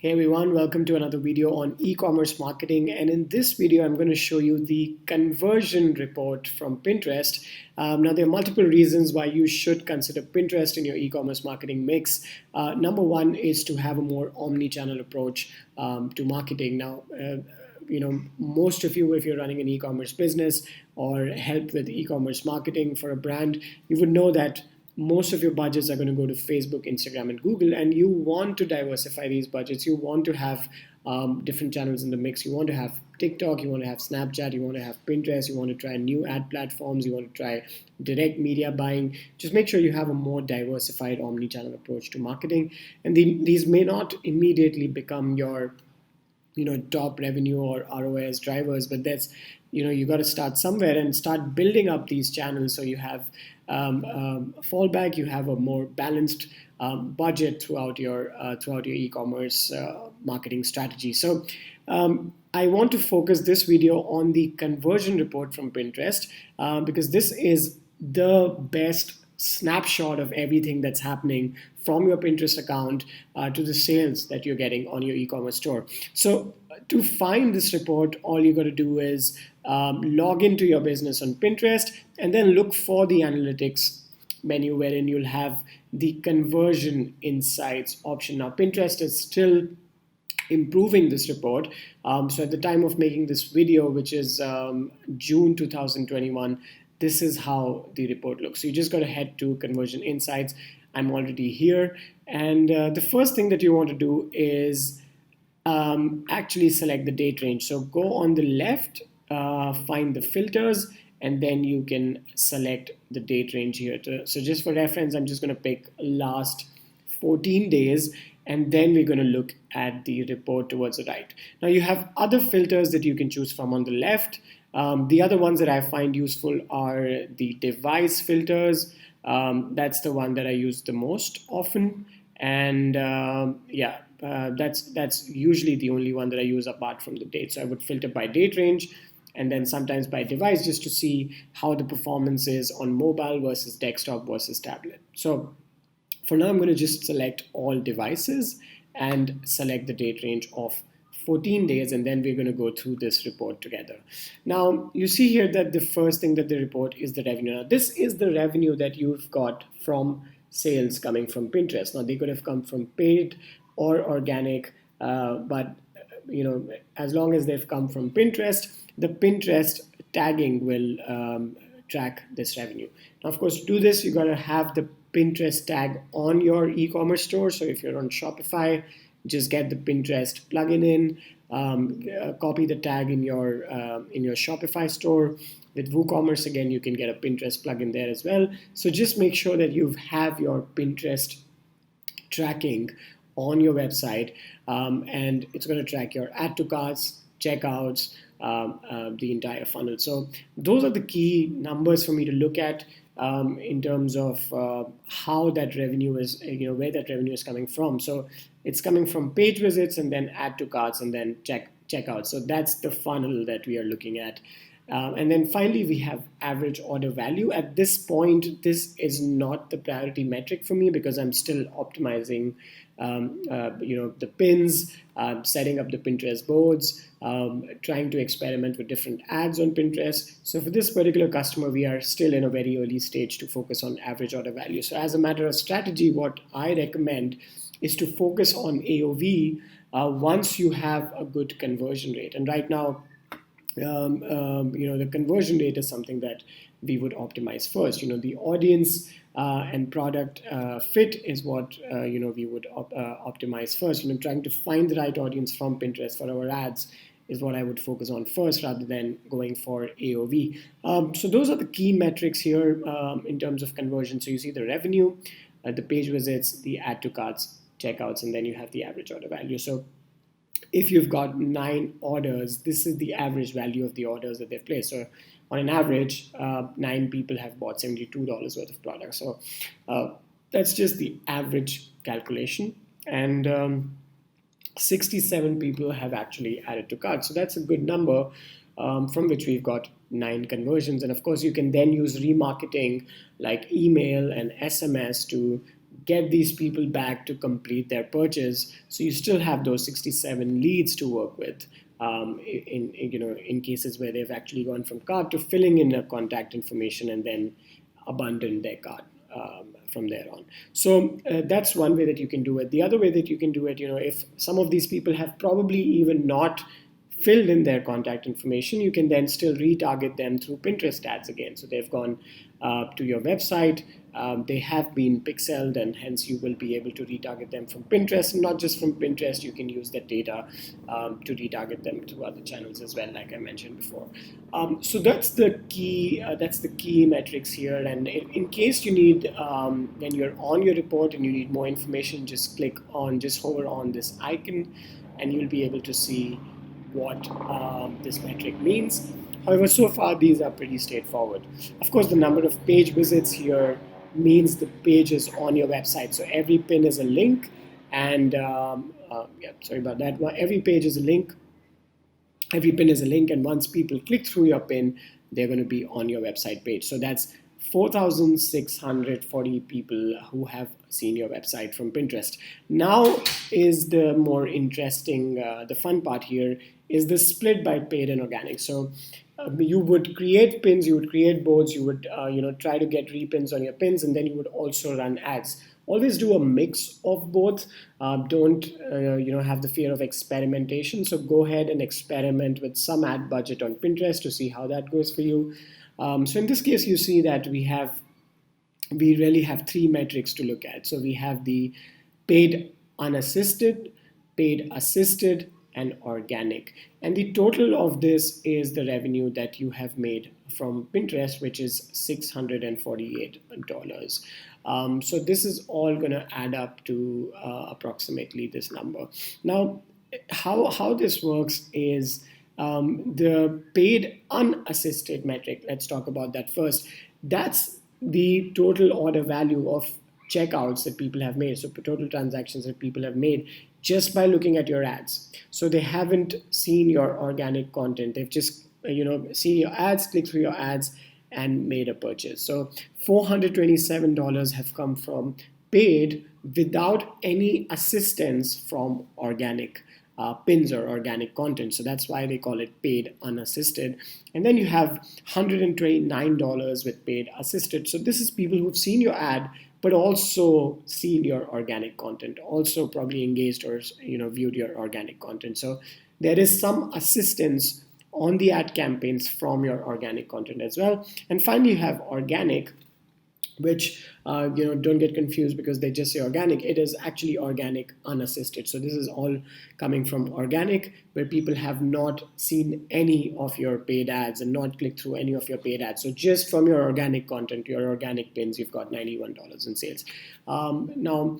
Hey everyone, welcome to another video on e-commerce marketing. And in this video, I'm going to show you the conversion report from Pinterest. Now, there are multiple reasons why you should consider Pinterest in your e-commerce marketing mix. Number one is to have a more omni-channel approach to marketing. Now, most of you, if you're running an e-commerce business or help with e-commerce marketing for a brand, you would know that most of your budgets are going to go to Facebook, Instagram, and Google, and you want to diversify these budgets. You want to have different channels in the mix. You want to have TikTok, you want to have Snapchat, you want to have Pinterest, you want to try new ad platforms, you want to try direct media buying. Just make sure you have a more diversified omni-channel approach to marketing. And these may not immediately become your top revenue or ROAS drivers, but that's you got to start somewhere and start building up these channels so you have fallback, you have a more balanced budget throughout your e-commerce marketing strategy. So I want to focus this video on the conversion report from Pinterest because this is the best snapshot of everything that's happening from your Pinterest account to the sales that you're getting on your e-commerce store. So to find this report, all you got to do is log into your business on Pinterest and then look for the analytics menu wherein you'll have the conversion insights option. Now, Pinterest is still improving this report. So at the time of making this video, which is June 2021, this is how the report looks. So you just got to head to Conversion Insights. I'm already here. And the first thing that you want to do is actually select the date range. So go on the left, find the filters, and then you can select the date range here. So just for reference, I'm just going to pick last 14 days, and then we're going to look at the report towards the right. Now you have other filters that you can choose from on the left. The other ones that I find useful are the device filters. That's the one that I use the most often. And that's usually the only one that I use apart from the date. So I would filter by date range and then sometimes by device just to see how the performance is on mobile versus desktop versus tablet. So for now, I'm going to just select all devices and select the date range of 14 days, and then we're going to go through this report together. Now, you see here that the first thing that they report is the revenue. Now, this is the revenue that you've got from sales coming from Pinterest. Now, they could have come from paid or organic, but as long as they've come from Pinterest, the Pinterest tagging will track this revenue. Now, of course, to do this, you got to have the Pinterest tag on your e-commerce store. So if you're on Shopify, just get the Pinterest plugin in, copy the tag in your Shopify store. With WooCommerce, again, you can get a Pinterest plugin there as well. So just make sure that you have your Pinterest tracking on your website, and it's going to track your add to carts, checkouts, the entire funnel. So those are the key numbers for me to look at in terms of how that revenue is, where that revenue is coming from. So it's coming from page visits and then add to carts and then checkout. So that's the funnel that we are looking at. And then finally, we have average order value. At this point, this is not the priority metric for me because I'm still optimizing the pins, setting up the Pinterest boards, trying to experiment with different ads on Pinterest. So for this particular customer, we are still in a very early stage to focus on average order value. So as a matter of strategy, what I recommend is to focus on AOV once you have a good conversion rate. And right now, the conversion rate is something that we would optimize first. The audience and product fit is what we would optimize first. Trying to find the right audience from Pinterest for our ads is what I would focus on first rather than going for AOV. So those are the key metrics here in terms of conversion. So you see the revenue, the page visits, the add to carts, checkouts, and then you have the average order value. So if you've got 9 orders, this is the average value of the orders that they've placed. So on an average, 9 people have bought $72 worth of product. So that's just the average calculation. And 67 people have actually added to cart. So that's a good number from which we've got 9 conversions. And of course, you can then use remarketing like email and SMS to get these people back to complete their purchase. So you still have those 67 leads to work with. In cases where they've actually gone from cart to filling in their contact information and then abandoned their cart from there on. So that's one way that you can do it. The other way that you can do it, if some of these people have probably even not filled in their contact information, you can then still retarget them through Pinterest ads again. So they've gone to your website, they have been pixeled, and hence you will be able to retarget them from Pinterest. And not just from Pinterest, you can use that data to retarget them to other channels as well, like I mentioned before. So that's the key metrics here. And in case you need, when you're on your report and you need more information, just hover on this icon, and you'll be able to see what this metric means. However, so far these are pretty straightforward. Of course, the number of page visits here means the page is on your website. So every pin is a link, and sorry about that. Every page is a link. Every pin is a link, and once people click through your pin, they're going to be on your website page. So that's 4,640 people who have seen your website from Pinterest. Now is the more interesting, the fun part here is the split by paid and organic. So you would create pins, you would create boards, you would try to get repins on your pins, and then you would also run ads. Always do a mix of both. Don't have the fear of experimentation. So go ahead and experiment with some ad budget on Pinterest to see how that goes for you. So in this case, you see that we really have three metrics to look at. So we have the paid unassisted, paid assisted, and organic. And the total of this is the revenue that you have made from Pinterest, which is $648. So this is all going to add up to approximately this number. Now, how this works is the paid unassisted metric. Let's talk about that first. That's the total order value of checkouts that people have made, so total transactions that people have made just by looking at your ads. So they haven't seen your organic content. They've just seen your ads, clicked through your ads, and made a purchase. So $427 have come from paid without any assistance from organic pins or organic content. So that's why they call it paid unassisted. And then you have $129 with paid assisted. So this is people who've seen your ad but also seen your organic content, also probably engaged or viewed your organic content. So there is some assistance on the ad campaigns from your organic content as well. And finally, you have organic, which don't get confused because they just say organic. It is actually organic unassisted. So this is all coming from organic, where people have not seen any of your paid ads and not clicked through any of your paid ads. So just from your organic content, your organic pins, you've got $91 in sales. Now,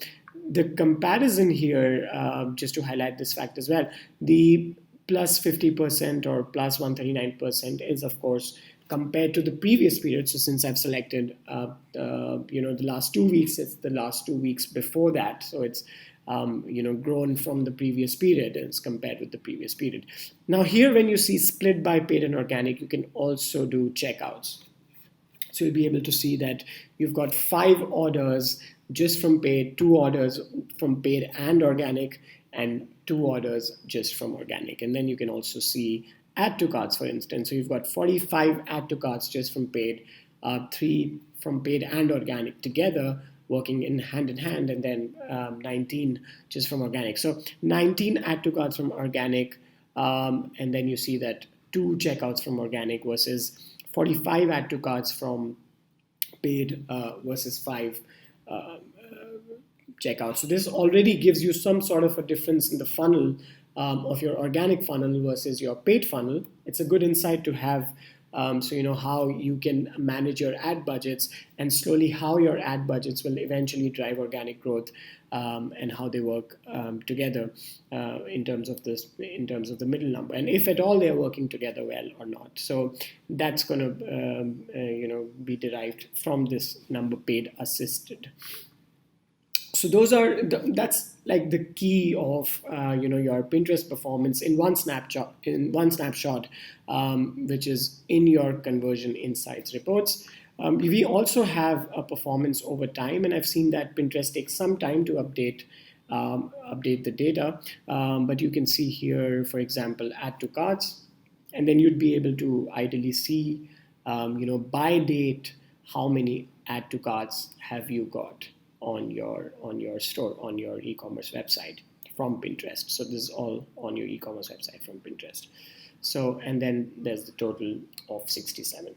the comparison here, just to highlight this fact as well, the plus 50% or plus 139% is, of course, compared to the previous period. So since I've selected, the last 2 weeks, it's the last 2 weeks before that. So it's, grown from the previous period as compared with the previous period. Now here, when you see split by paid and organic, you can also do checkouts. So you'll be able to see that you've got 5 orders just from paid, 2 orders from paid and organic, and 2 orders just from organic. And then you can also see add to carts, for instance. So you've got 45 add to carts just from paid, 3 from paid and organic together, working in hand, and then 19 just from organic. So 19 add to carts from organic, and then you see that 2 checkouts from organic versus 45 add to carts from paid versus 5 checkouts. So this already gives you some sort of a difference in the funnel of your organic funnel versus your paid funnel. It's a good insight to have, so you know how you can manage your ad budgets, and slowly how your ad budgets will eventually drive organic growth, and how they work together in terms of the middle number, and if at all they're working together well or not. So that's going to be derived from this number paid assisted. So that's like the key of your Pinterest performance in one snapshot, which is in your Conversion Insights reports. We also have a performance over time, and I've seen that Pinterest takes some time to update the data. But you can see here, for example, add to carts, and then you'd be able to ideally see, by date, how many add to carts have you got on your store, on your e-commerce website from Pinterest. So this is all on your e-commerce website from Pinterest. So, and then there's the total of 67.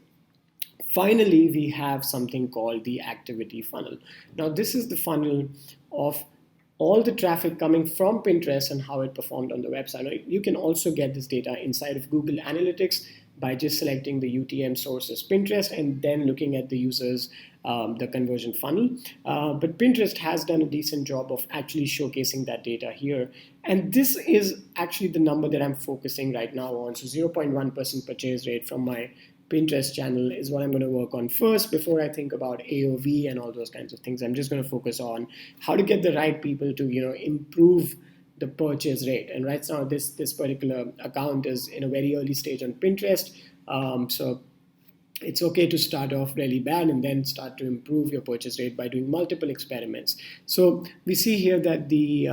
Finally, we have something called the activity funnel. Now, this is the funnel of all the traffic coming from Pinterest and how it performed on the website. You can also get this data inside of Google Analytics by just selecting the UTM source as Pinterest and then looking at the users, the conversion funnel. But Pinterest has done a decent job of actually showcasing that data here. And this is actually the number that I'm focusing right now on. So 0.1% purchase rate from my Pinterest channel is what I'm going to work on first before I think about AOV and all those kinds of things. I'm just going to focus on how to get the right people to, improve the purchase rate. And right now, this particular account is in a very early stage on Pinterest. So it's okay to start off really bad and then start to improve your purchase rate by doing multiple experiments. So we see here that the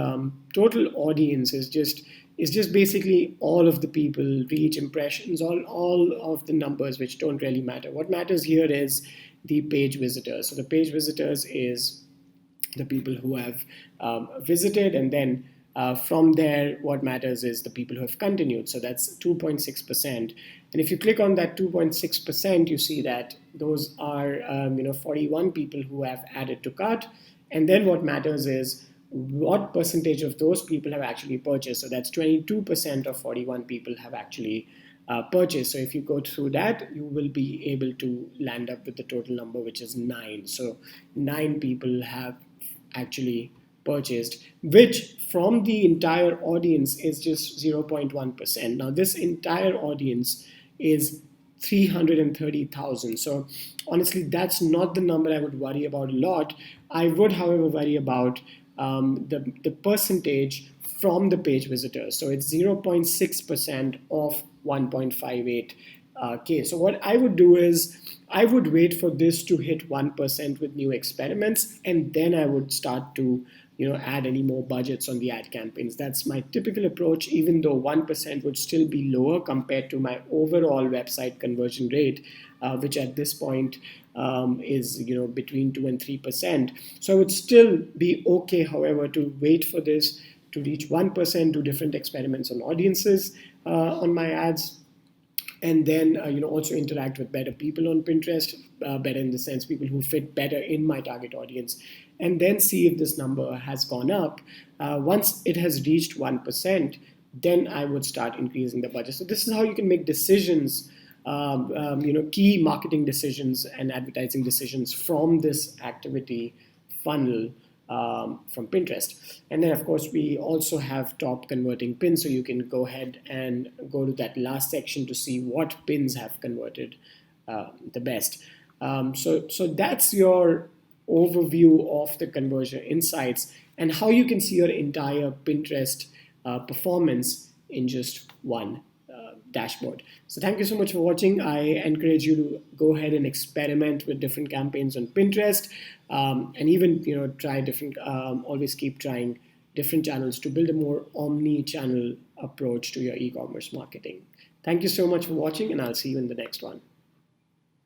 total audience is just basically all of the people, reach, impressions, all of the numbers which don't really matter. What matters here is the page visitors. So the page visitors is the people who have visited, and then from there, what matters is the people who have continued. So that's 2.6%. And if you click on that 2.6%, you see that those are 41 people who have added to cart. And then what matters is what percentage of those people have actually purchased. So that's 22% of 41 people have actually purchased. So if you go through that, you will be able to land up with the total number, which is 9. So 9 people have actually purchased, which from the entire audience is just 0.1%. Now this entire audience is 330,000. So honestly, that's not the number I would worry about a lot. I would, however, worry about the percentage from the page visitors. So it's 0.6% of 1.58 K. So what I would do is I would wait for this to hit 1% with new experiments, and then I would start to add any more budgets on the ad campaigns. That's my typical approach, even though 1% would still be lower compared to my overall website conversion rate, which at this point is between 2 and 3%. So it would still be okay, however, to wait for this to reach 1%, do different experiments on audiences on my ads, and then also interact with better people on Pinterest, better in the sense people who fit better in my target audience, and then see if this number has gone up. Once it has reached 1%, then I would start increasing the budget. So this is how you can make decisions, key marketing decisions and advertising decisions from this activity funnel from Pinterest. And then of course we also have top converting pins, so you can go ahead and go to that last section to see what pins have converted the best. So that's your overview of the conversion insights and how you can see your entire Pinterest performance in just one dashboard. So thank you so much for watching. I encourage you to go ahead and experiment with different campaigns on Pinterest, and even try different. Always keep trying different channels to build a more omni-channel approach to your e-commerce marketing. Thank you so much for watching, and I'll see you in the next one.